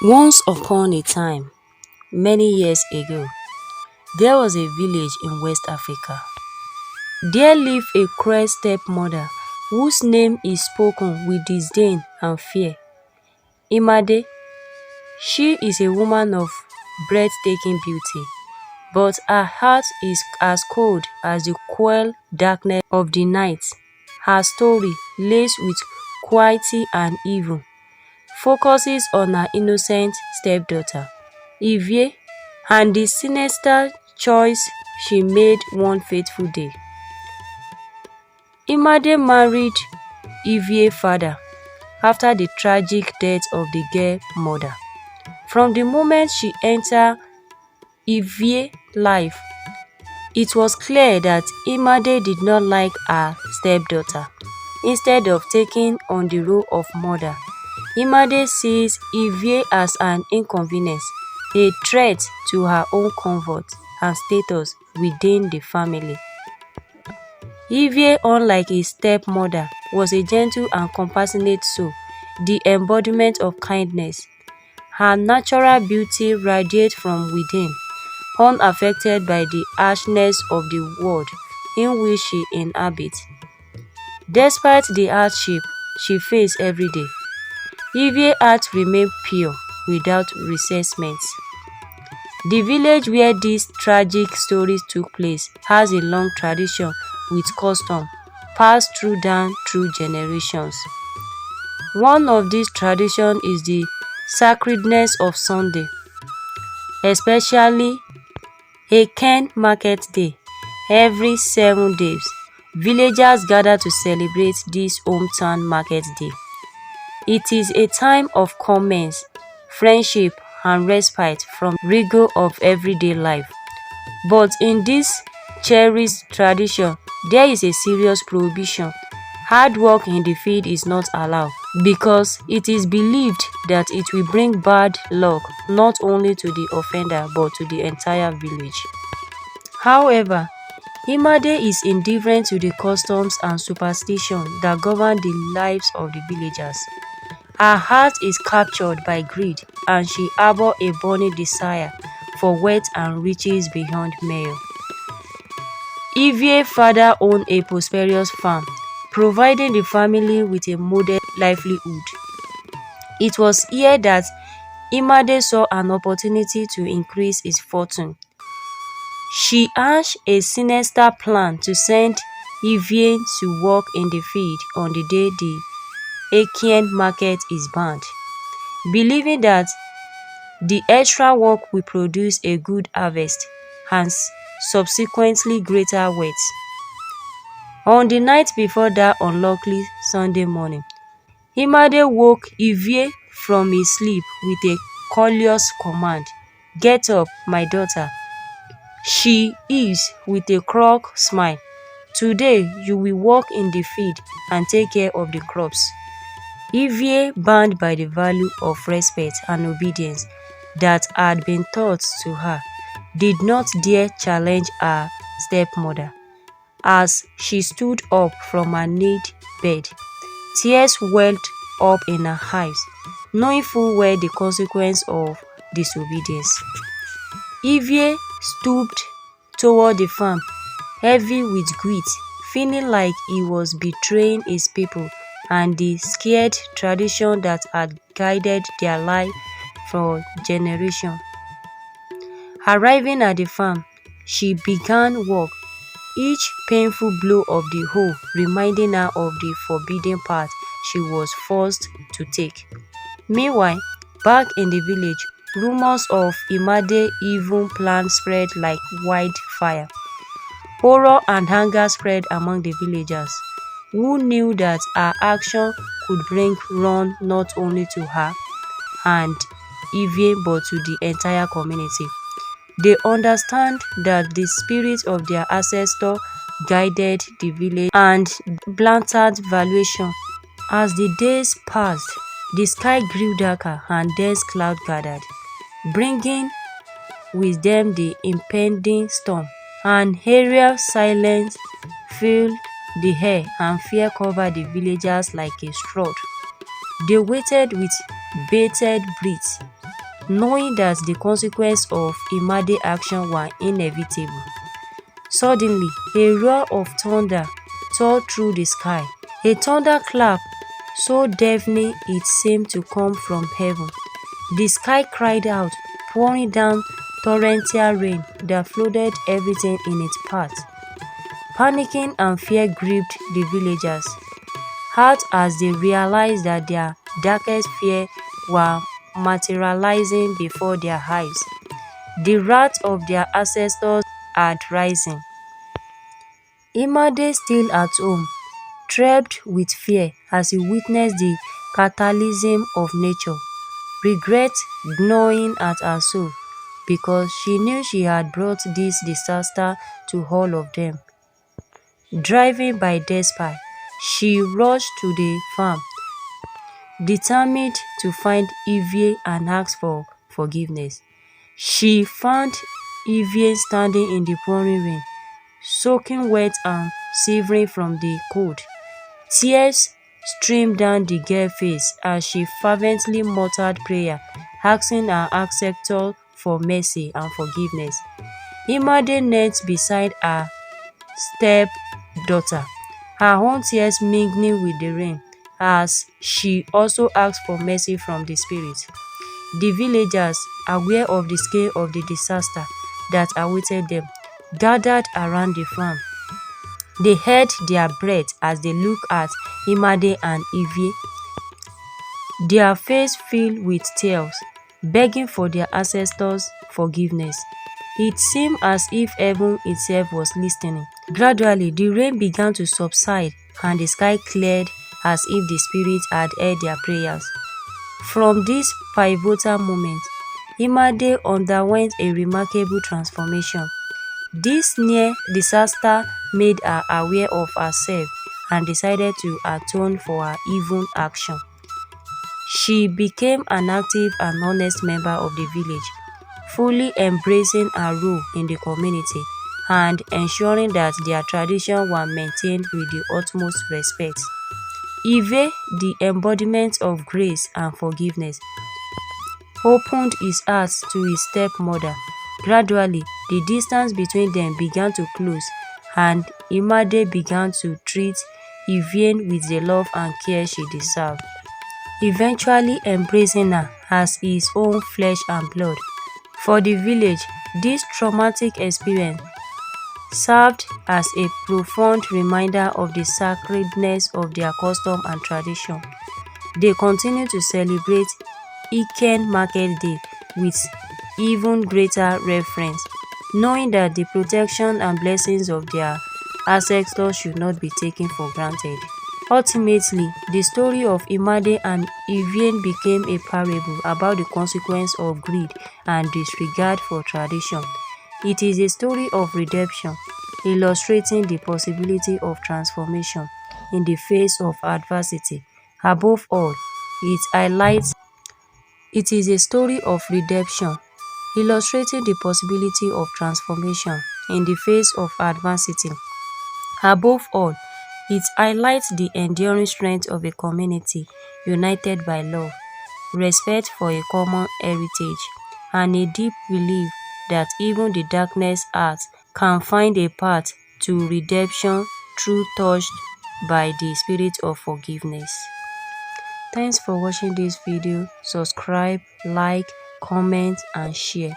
Once upon a time, many years ago, there was a village in West Africa. There lived a cruel stepmother whose name is spoken with disdain and fear. Imade. She is a woman of breathtaking beauty, but her heart is as cold as the cruel darkness of the night. Her story, laced with cruelty and evil, focuses on her innocent stepdaughter, Ivie, and the sinister choice she made one fateful day. Imade married Ivie's father after the tragic death of the girl's mother. From the moment she entered Ivie's life, it was clear that Imade did not like her stepdaughter. Instead of taking on the role of mother, Imade sees Ivie as an inconvenience, a threat to her own comfort and status within the family. Ivie, unlike his stepmother, was a gentle and compassionate soul, the embodiment of kindness. Her natural beauty radiated from within, unaffected by the harshness of the world in which she inhabits. Despite the hardship she faced every day, Ivie's heart remained pure, without resentment. The village where these tragic stories took place has a long tradition with custom passed down through generations. One of these traditions is the sacredness of Sunday, especially Eken Market Day. Every 7 days, villagers gather to celebrate this hometown market day. It is a time of comments, friendship, and respite from the rigor of everyday life. But in this cherished tradition, there is a serious prohibition. Hard work in the field is not allowed because it is believed that it will bring bad luck not only to the offender but to the entire village. However, Imade is indifferent to the customs and superstitions that govern the lives of the villagers. Her heart is captured by greed, and she harbors a burning desire for wealth and riches beyond measure. Ivie's father owned a prosperous farm, providing the family with a modest livelihood. It was here that Imade saw an opportunity to increase his fortune. She hatched a sinister plan to send Ivie to work in the field on the day the Eken Market is banned, believing that the extra work will produce a good harvest and subsequently greater wealth. On the night before that unlucky Sunday morning, Imade woke Ivie from his sleep with a courteous command. "Get up, my daughter." She is with a crook smile. "Today you will work in the field and take care of the crops." Ivie, bound by the value of respect and obedience that had been taught to her, did not dare challenge her stepmother. As she stood up from her need bed, tears welled up in her eyes, knowing full well the consequence of disobedience. Ivie stooped toward the farm, heavy with grief, feeling like he was betraying his people and the scared tradition that had guided their life for generations. Arriving at the farm, she began work, each painful blow of the hoe reminding her of the forbidden path she was forced to take. Meanwhile, back in the village, rumors of Imade's evil plan spread like wildfire. Horror and anger spread among the villagers, who knew that her action could bring ruin not only to her and Ivie but to the entire community. They understand that the spirit of their ancestor guided the village and blanketed valuation. As the days passed, the sky grew darker and dense clouds gathered, bringing with them the impending storm. An eerie silence filled the air and fear covered the villagers like a shroud. They waited with bated breath, knowing that the consequences of Imade's action were inevitable. Suddenly, a roar of thunder tore through the sky, a thunderclap so deafening it seemed to come from heaven. The sky cried out, pouring down torrential rain that flooded everything in its path. Panicking and fear gripped the villagers, hurt as they realized that their darkest fear were materializing before their eyes. The wrath of their ancestors had risen. Imade, still at home, trembled with fear as he witnessed the cataclysm of nature. Regret gnawing at her soul because she knew she had brought this disaster to all of them. Driven by despair, she rushed to the farm, determined to find Ivie and ask for forgiveness. She found Ivie standing in the pouring rain, soaking wet and shivering from the cold. Tears streamed down the girl's face as she fervently muttered prayer, asking her ancestor for mercy and forgiveness. Imade knelt beside her stepdaughter, her own tears mingling with the rain, as she also asked for mercy from the spirit. The villagers, aware of the scale of the disaster that awaited them, gathered around the farm. They held their breath as they looked at Imade and Ivie, their faces filled with tears, begging for their ancestors' forgiveness. It seemed as if heaven itself was listening. Gradually, the rain began to subside and the sky cleared as if the spirits had heard their prayers. From this pivotal moment, Imade underwent a remarkable transformation. This near disaster made her aware of herself and decided to atone for her evil action. She became an active and honest member of the village, fully embracing her role in the community and ensuring that their traditions were maintained with the utmost respect. Ivie, the embodiment of grace and forgiveness, opened his heart to his stepmother. Gradually, the distance between them began to close, and Imade began to treat Ivie with the love and care she deserved, eventually embracing her as his own flesh and blood. For the village, this traumatic experience served as a profound reminder of the sacredness of their custom and tradition. They continue to celebrate Eken Market Day with even greater reverence, knowing that the protection and blessings of their ancestors should not be taken for granted. Ultimately, the story of Imade and Ivie became a parable about the consequence of greed and disregard for tradition. It is a story of redemption, illustrating the possibility of transformation in the face of adversity. Above all, it is a story of redemption, illustrating the possibility of transformation in the face of adversity. Above all, it highlights the enduring strength of a community united by love, respect for a common heritage, and a deep belief that even the darkest heart can find a path to redemption through touched by the spirit of forgiveness. Thanks for watching this video. Subscribe, like, comment, and share.